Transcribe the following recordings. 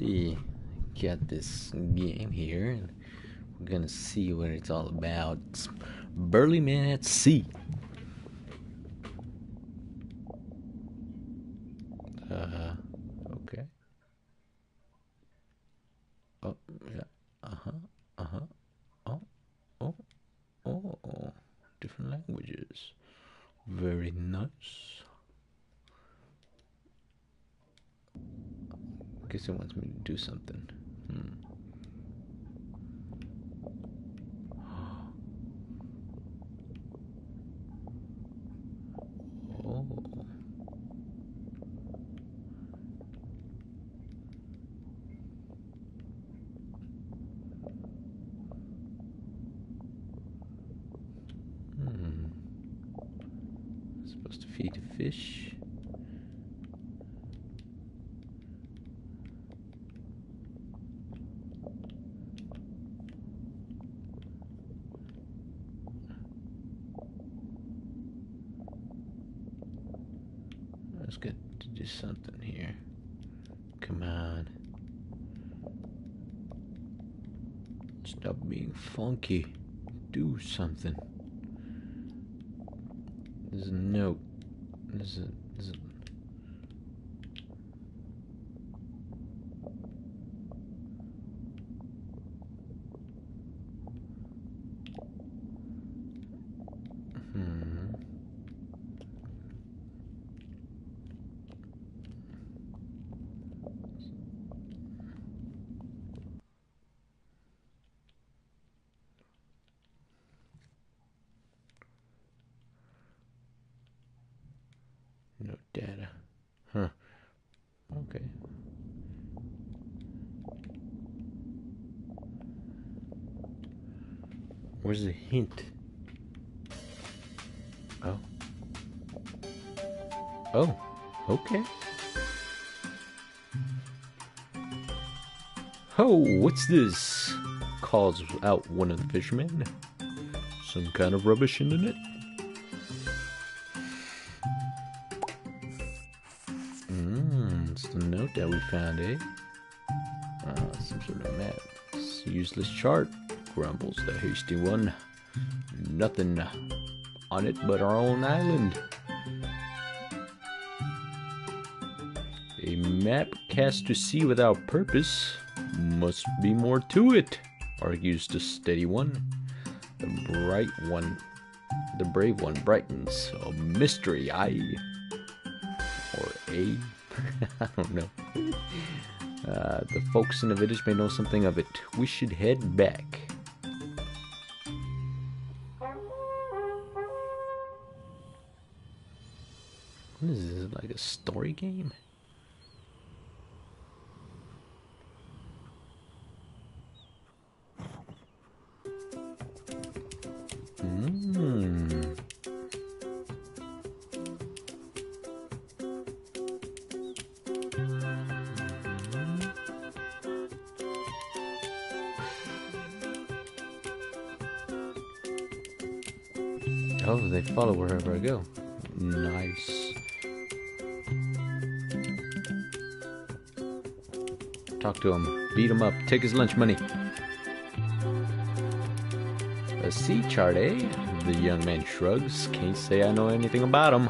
see. Got this game here, and we're gonna see what it's all about. It's Burly Man at Sea. Okay. Oh, yeah. Oh. Different languages. Very nice. I guess it wants me to do something. Oh. Supposed to feed the fish. Let's get to do something here. Come on. Stop being funky. Do something. There's a note. There's a no data. Huh. Okay. Where's the hint? Oh. Oh. Okay. Oh, what's this? Calls out one of the fishermen. Some kind of rubbish in the net. It's the note that we found, eh? Some sort of map. It's a useless chart, grumbles the hasty one. Nothing on it but our own island. A map cast to sea without purpose. Must be more to it, argues the steady one. The brave one brightens. A mystery, or a I don't know. The folks in the village may know something of it. We should head back. What is this, like a story game? Oh, they follow wherever I go. Nice. Talk to him. Beat him up. Take his lunch money. A sea chart, eh? The young man shrugs. Can't say I know anything about him.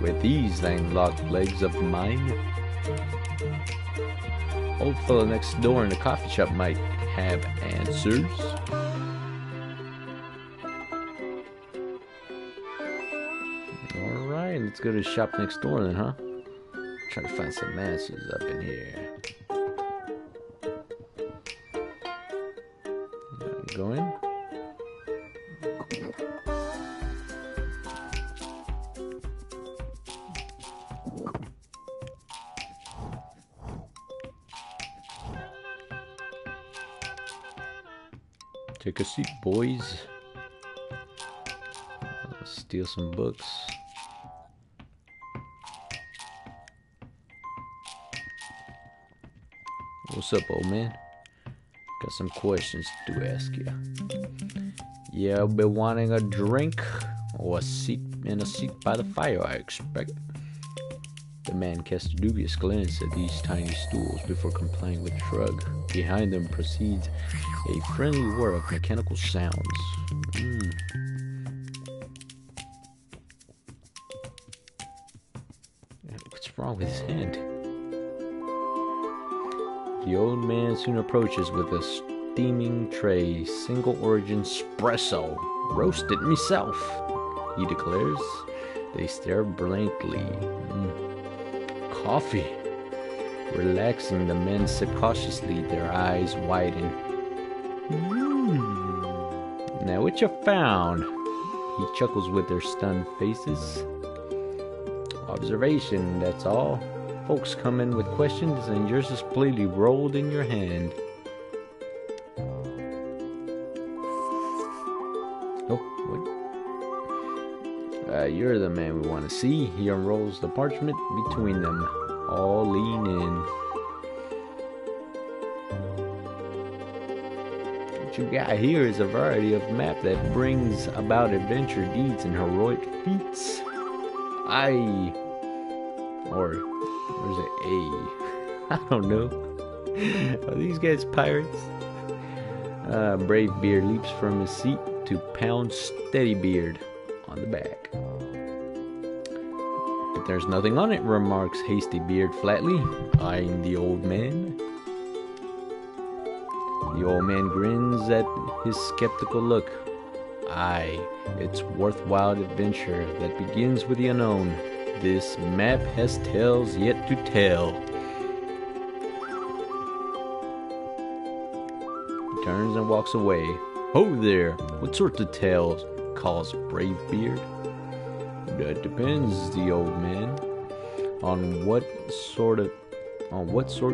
With these landlocked legs of mine. Old fellow next door in the coffee shop might have answers. Alright, let's go to the shop next door then, huh? Try to find some answers up in here. Go in. Take a seat, boys. Let's steal some books. What's up, old man? Got some questions to ask you. Yeah, I'll be wanting a drink or a seat by the fire, I expect. The The man cast a dubious glance at these tiny stools before complying with a shrug. Behind them proceeds a friendly whir of mechanical sounds. What's wrong with his hand? The old man soon approaches with a steaming tray, single origin espresso, roasted myself, he declares. They stare blankly. Coffee. Relaxing, the men sip cautiously, their eyes widen. Now what you found? He chuckles with their stunned faces. Observation, that's all. Folks come in with questions and yours is completely rolled in your hand. Oh, what? You're the man we want to see. He unrolls the parchment between them. All lean in. What you got here is a variety of map that brings about adventure deeds and heroic feats. Or is it A? I don't know. Are these guys pirates? Brave Beard leaps from his seat to pound Steady Beard on the back. But there's nothing on it, remarks Hasty Beard flatly, eyeing the old man. The old man grins at his skeptical look. It's worthwhile adventure that begins with the unknown. This map has tales yet to tell. He turns and walks away. Ho there! What sort of tales? Calls Brave Beard. That depends, the old man. On what sort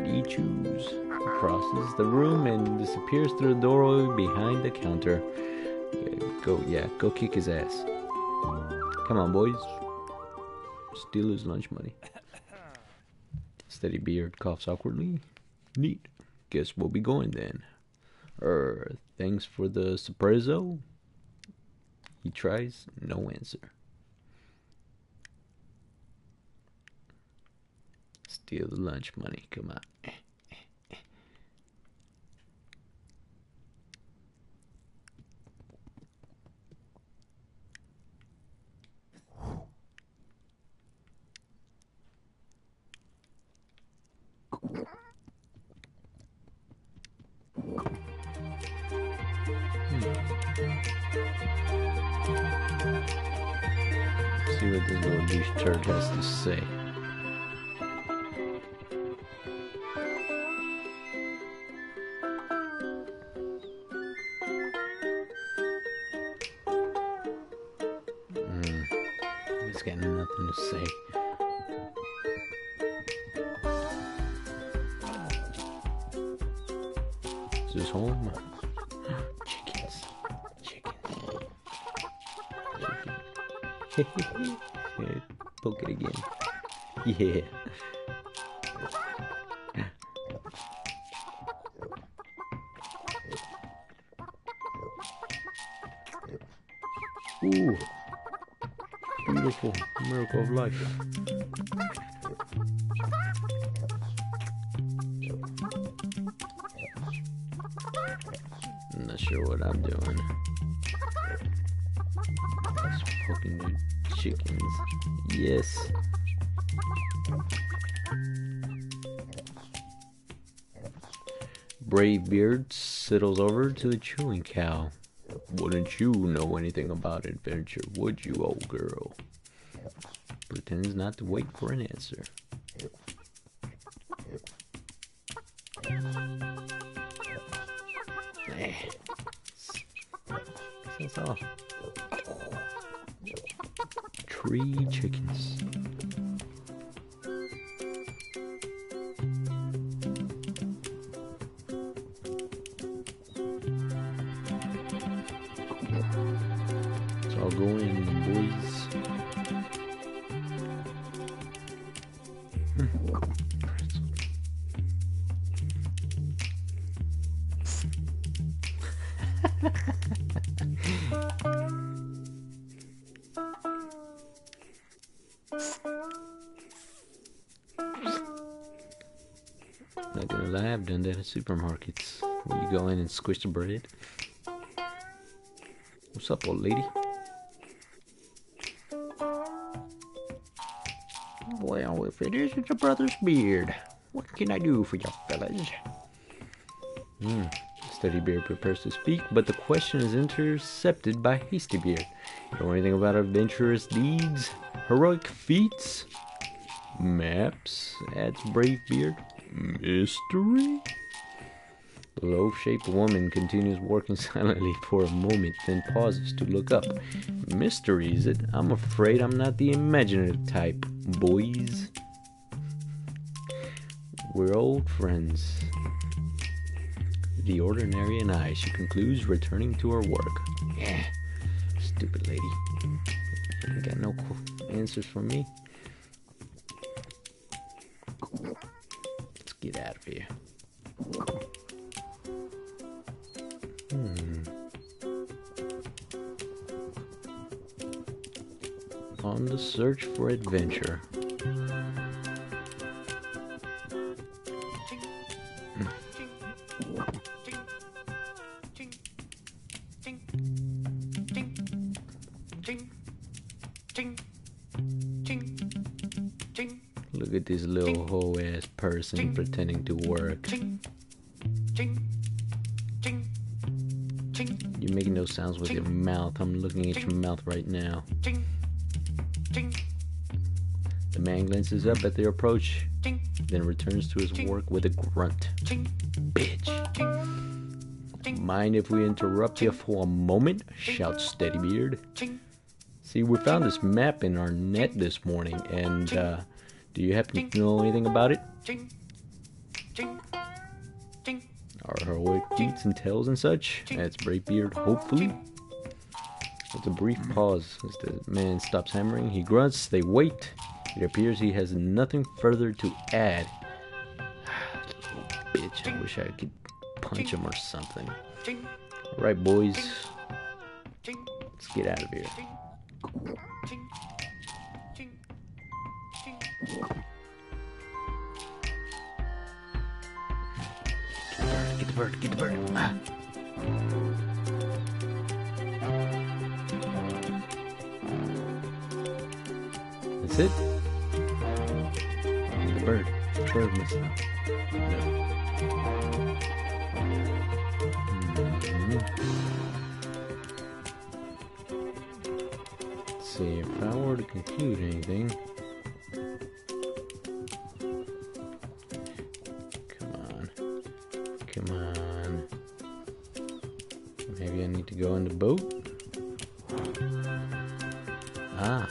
you choose. He crosses the room and disappears through the doorway behind the counter. Go kick his ass. Come on, boys. Steal his lunch money. Steady Beard coughs awkwardly. Neat. Guess we'll be going then. Thanks for the espresso. He tries. No answer. Steal the lunch money. Come on. See what this little douche turd has to say. He's got nothing to say. Is this home? Chickens. Yeah, poke it again. Yeah. Ooh. Beautiful miracle of life. I'm not sure what I'm doing. Just poking the chickens. Yes. Brave Beard settles over to the chewing cow. Wouldn't you know anything about adventure, would you, old girl? Pretends not to wait for an answer. That's all. 3 chickens. Let's all go in, boys. supermarkets where you go in and squish the bread. What's up, old lady? Well, if it isn't a brother's beard, what can I do for you fellas? Steady Beard prepares to speak, but the question is intercepted by Hasty Beard. You know anything about adventurous deeds? Heroic feats? Maps? Adds Brave Beard. Mystery? The loaf-shaped woman continues working silently for a moment, then pauses to look up. Mystery, is it? I'm afraid I'm not the imaginative type, boys. We're old friends. The ordinary and I, she concludes, returning to her work. Yeah, stupid lady. Ain't got no answers for me. Let's get out of here. On the search for adventure. Look at this little hoe-ass person pretending to work. You're making those sounds with your mouth. I'm looking at your mouth right now. The man glances up at their approach, then returns to his work with a grunt. Bitch. Mind if we interrupt you for a moment? Shouts Steady Beard. See, we found this map in our net this morning, and do you happen to know anything about it? Our heroic feats and tales and such? That's Brave Beard, hopefully. With a brief pause, as the man stops hammering, he grunts, they wait. It appears he has nothing further to add. Bitch, I wish I could punch him or something. Alright, boys. Let's get out of here. Get the bird, get the bird. Ah. That's it? The bird. The bird must know. No. Let's see, if I were to conclude anything. Come on. Maybe I need to go in the boat? Ah.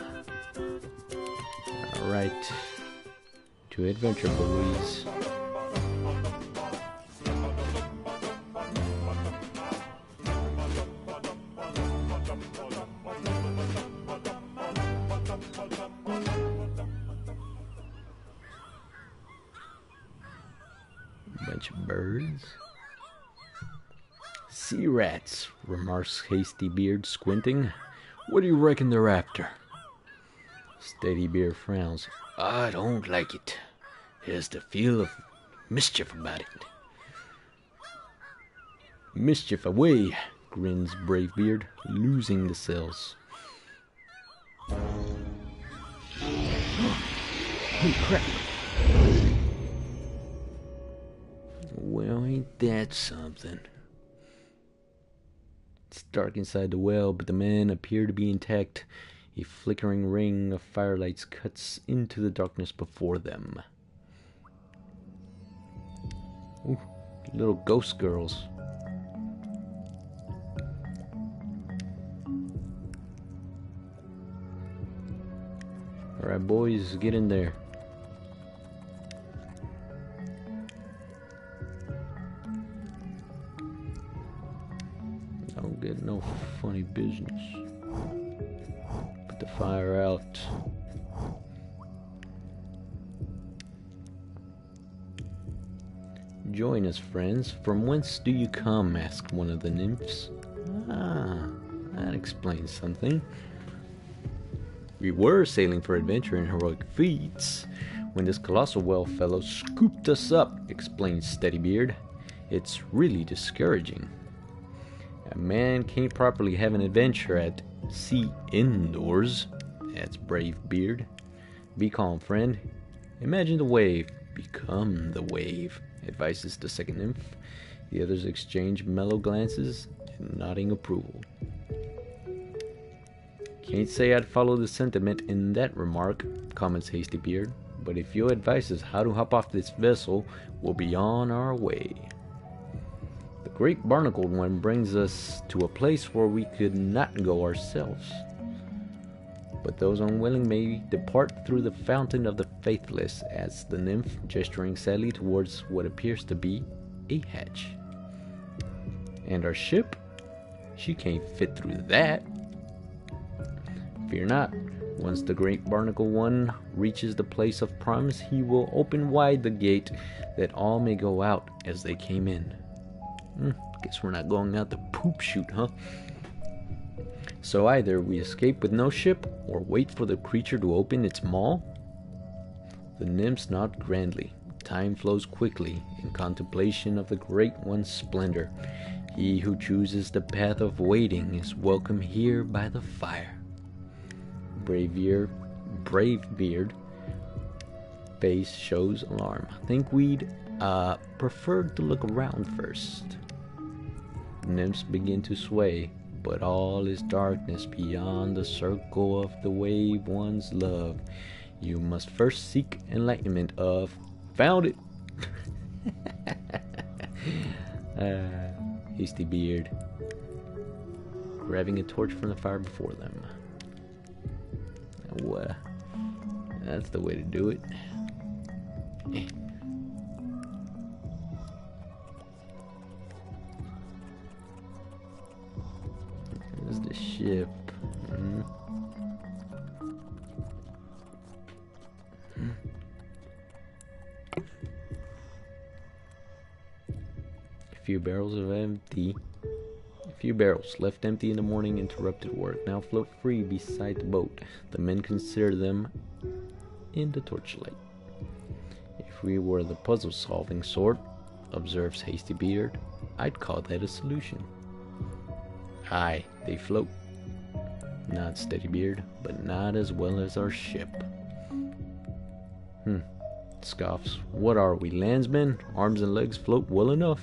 Alright. To adventure, boys. Bunch of birds. Sea rats, remarks Hasty Beard, squinting. What do you reckon they're after? Steady Beard frowns. I don't like it. There's the feel of mischief about it. Mischief away, grins Brave Beard, losing the cells. Holy crap. Well, ain't that something? It's dark inside the well, but the men appear to be intact. A flickering ring of firelights cuts into the darkness before them. Ooh, little ghost girls. Alright, boys, get in there. Don't get no funny business. Put the fire out. Join us, friends. From whence do you come? Asked one of the nymphs. Ah, that explains something. We were sailing for adventure and heroic feats when this colossal whale fellow scooped us up, explained Steady Beard. It's really discouraging. A man can't properly have an adventure at sea indoors. That's brave Beard. Be calm, friend. Imagine the wave. Become the wave, advises the second nymph. The others exchange mellow glances and nodding approval. Can't say I'd follow the sentiment in that remark, comments Hasty Beard, but if your advice is how to hop off this vessel, we'll be on our way. The great barnacled one brings us to a place where we could not go ourselves. But those unwilling may depart through the fountain of the faithless, adds the nymph, gesturing sadly towards what appears to be a hatch. And our ship? She can't fit through that. Fear not. Once the great barnacle one reaches the place of promise, he will open wide the gate that all may go out as they came in. Guess we're not going out the poop chute, huh? So either we escape with no ship, or wait for the creature to open its maw? The nymphs nod grandly. Time flows quickly in contemplation of the Great One's splendor. He who chooses the path of waiting is welcome here by the fire. Brave Beard face shows alarm. Think we'd prefer to look around first. The nymphs begin to sway, but all is darkness beyond the circle of the wave one's love. You must first seek enlightenment of... Found it! Hasty Beard, grabbing a torch from the fire before them. That's the way to do it. There's the ship. A few barrels left empty in the morning interrupted work now float free beside the boat. The men consider them in the torchlight. If we were the puzzle-solving sort, observes Hasty Beard, I'd call that a solution. Aye, they float. Not Steady Beard, but not as well as our ship. Scoffs. What are we, landsmen? Arms and legs float well enough.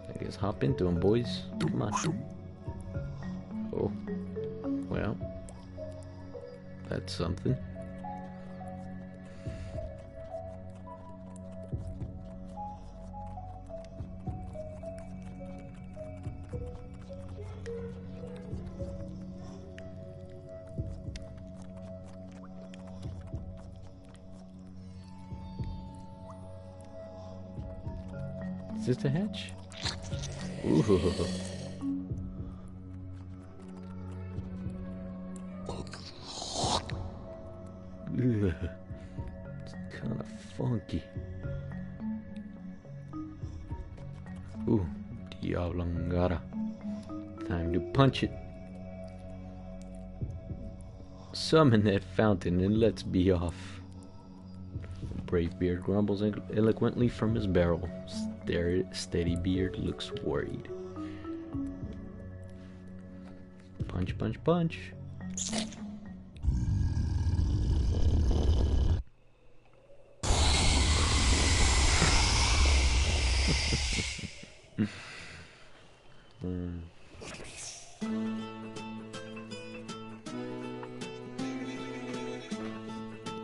I guess hop into them, boys. Come on. Oh. Well. That's something. Is this the hatch? Ooh. Ugh. It's kind of funky. Ooh, Diablangara. Time to punch it. Summon that fountain and let's be off. Brave Beard grumbles eloquently from his barrel. Steady Beard looks worried. Punch, punch, punch.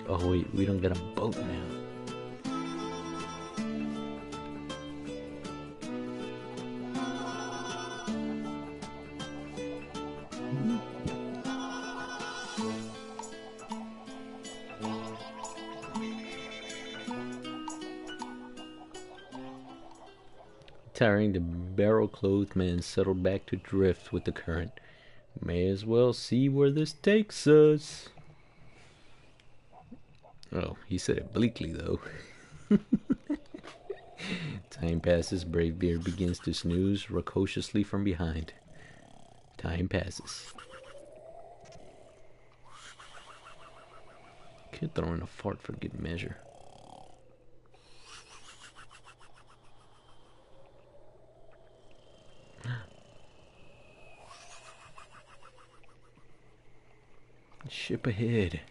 Oh wait, we don't get a boat now. Tiring, the barrel-clothed man settled back to drift with the current. May as well see where this takes us. Oh, he said it bleakly, though. Time passes. Brave Beard begins to snooze precociously from behind. Time passes. Could throw in a fart for good measure. Ship ahead.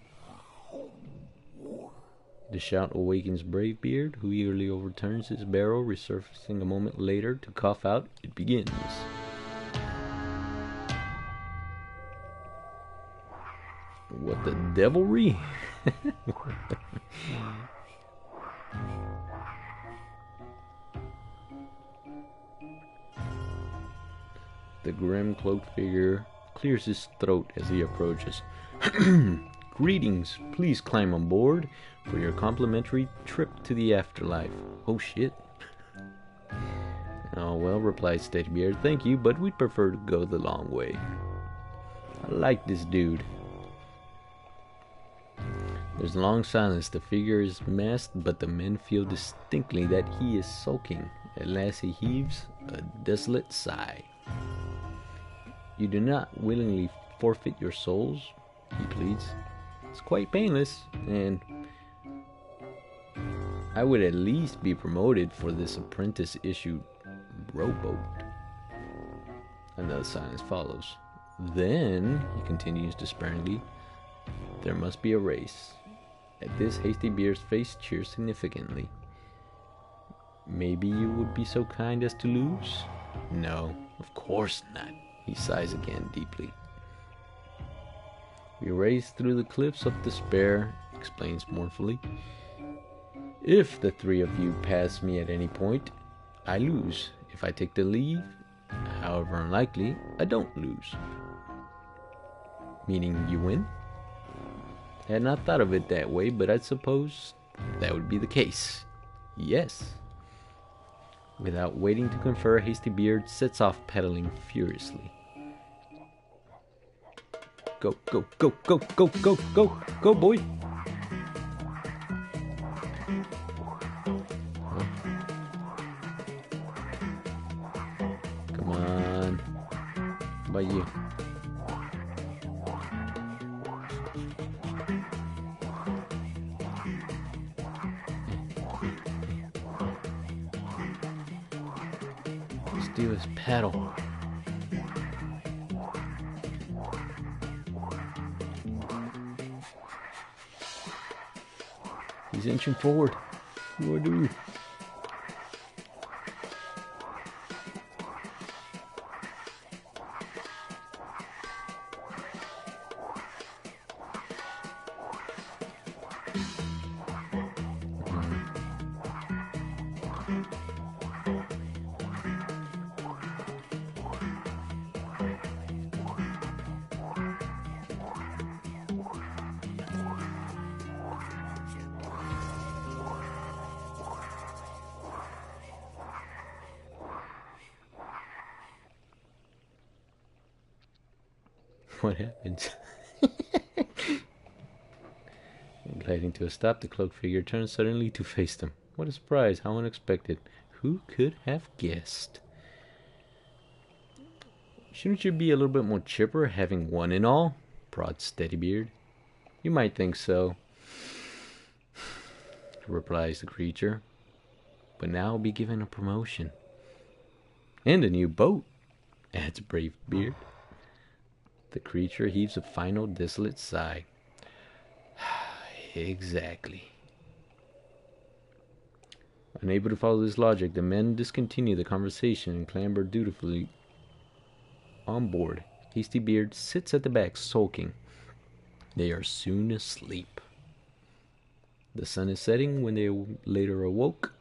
The shout awakens Brave Beard, who eagerly overturns his barrel, resurfacing a moment later to cough out, "It begins." What the devilry? The grim cloaked figure clears his throat as he approaches. "Greetings, please climb on board for your complimentary trip to the afterlife." Oh shit. "Oh well," replies Steadybeard, "thank you, but we'd prefer to go the long way." I like this dude. There's a long silence. The figure is masked, but the men feel distinctly that he is sulking. At last he heaves a desolate sigh. "You do not willingly forfeit your souls," he pleads. "It's quite painless, and I would at least be promoted for this apprentice-issued rowboat." Another silence follows. "Then," he continues despairingly, "there must be a race." At this, Hasty Beard's face cheers significantly. "Maybe you would be so kind as to lose?" "No, of course not." He sighs again deeply. "We race through the cliffs of despair," explains mournfully. "If the three of you pass me at any point, I lose. If I take the lead, however unlikely, I don't lose." "Meaning you win?" "I had not thought of it that way, but I suppose that would be the case. Yes." Without waiting to confer, Hasty Beard sets off pedaling furiously. "Go, go, go, go, go, go, go, go, boy!" Come on. How about you? Let's do this paddle. He's inching forward. What do we do? What happens? Gliding to a stop, the cloaked figure turns suddenly to face them. What a surprise! How unexpected! Who could have guessed? "Shouldn't you be a little bit more chipper, having won and all?" prods Steadybeard. "You might think so," replies the creature, "but now I'll be given a promotion." "And a new boat," adds Brave Beard. The creature heaves a final desolate sigh. Exactly. Unable to follow this logic, the men discontinue the conversation and clamber dutifully on board. Hasty Beard sits at the back, sulking. They are soon asleep. The sun is setting when they later awoke.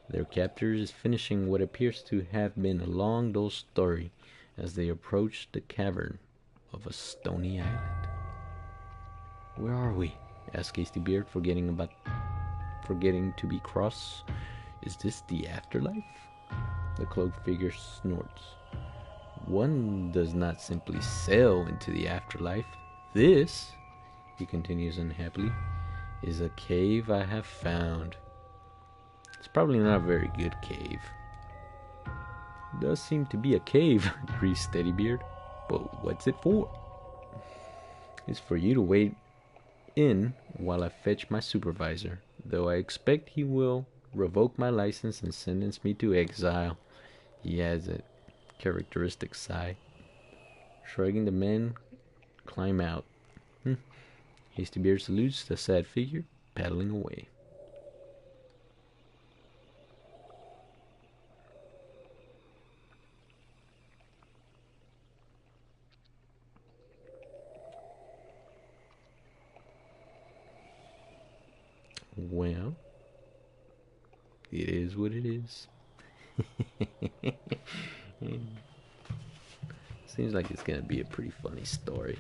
Their captor is finishing what appears to have been a long, dull story as they approach the cavern of a stony island. "Where are we?" asks Hasty Beard, forgetting to be cross. "Is this the afterlife?" The cloaked figure snorts. "One does not simply sail into the afterlife. This," he continues unhappily, "is a cave I have found. It's probably not a very good cave." "It does seem to be a cave," agrees Steadybeard. "But what's it for?" "It's for you to wait in while I fetch my supervisor, though I expect he will revoke my license and sentence me to exile." He has a characteristic sigh. Shrugging, the men climb out. Hasty Bear salutes the sad figure, paddling away. Well, it is what it is. Seems like it's gonna be a pretty funny story,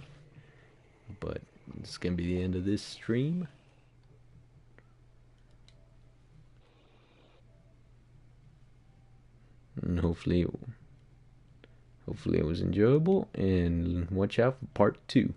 but it's gonna be the end of this stream. And hopefully it was enjoyable, and watch out for part 2.